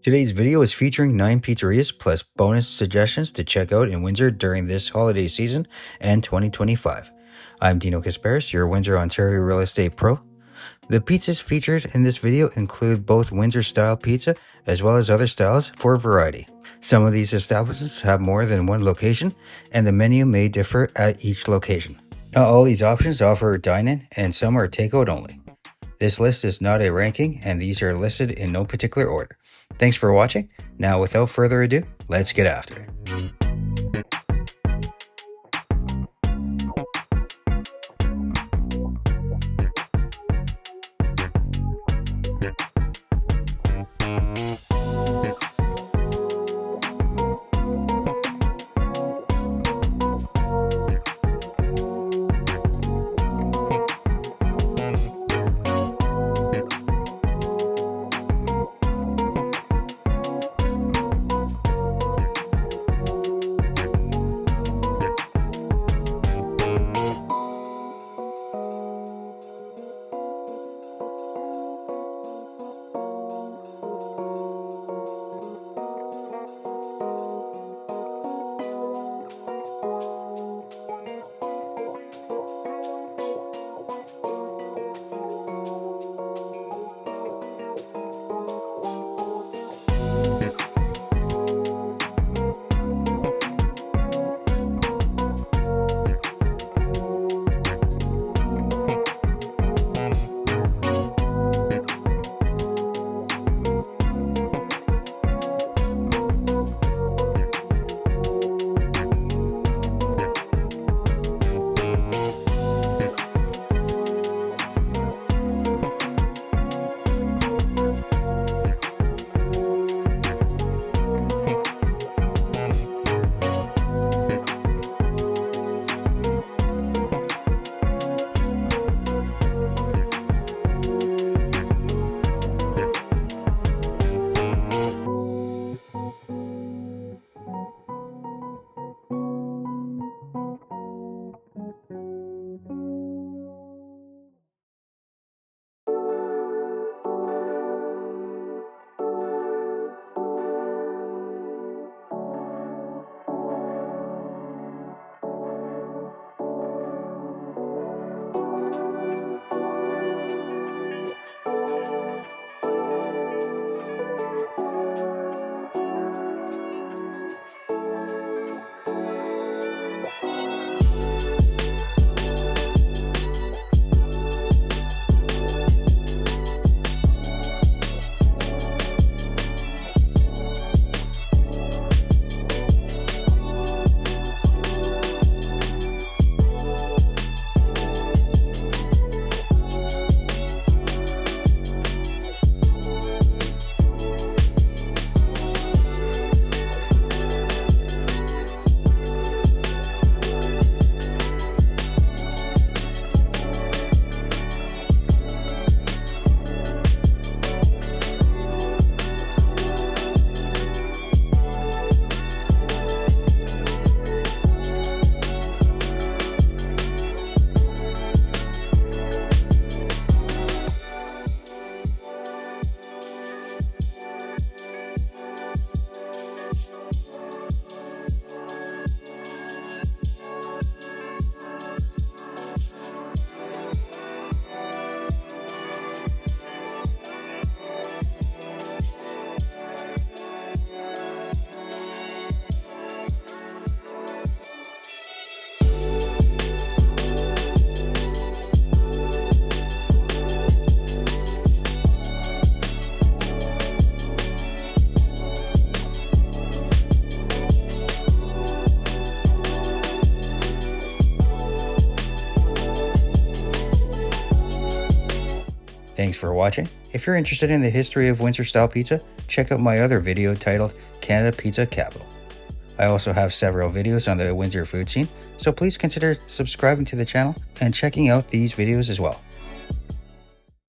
Today's video is featuring 9 pizzerias plus bonus suggestions to check out in Windsor during this holiday season and 2025. I'm Dino Kasparis, your Windsor, Ontario real estate pro. The pizzas featured in this video include both Windsor-style pizza as well as other styles for variety. Some of these establishments have more than one location, and the menu may differ at each location. Not all these options offer dine-in, and some are takeout only. This list is not a ranking, and these are listed in no particular order. Thanks for watching. Now, without further ado, let's get after it. Thanks for watching. If you're interested in the history of Windsor-style pizza, check out my other video titled Canada Pizza Capital. I also have several videos on the Windsor food scene, so please consider subscribing to the channel and checking out these videos as well.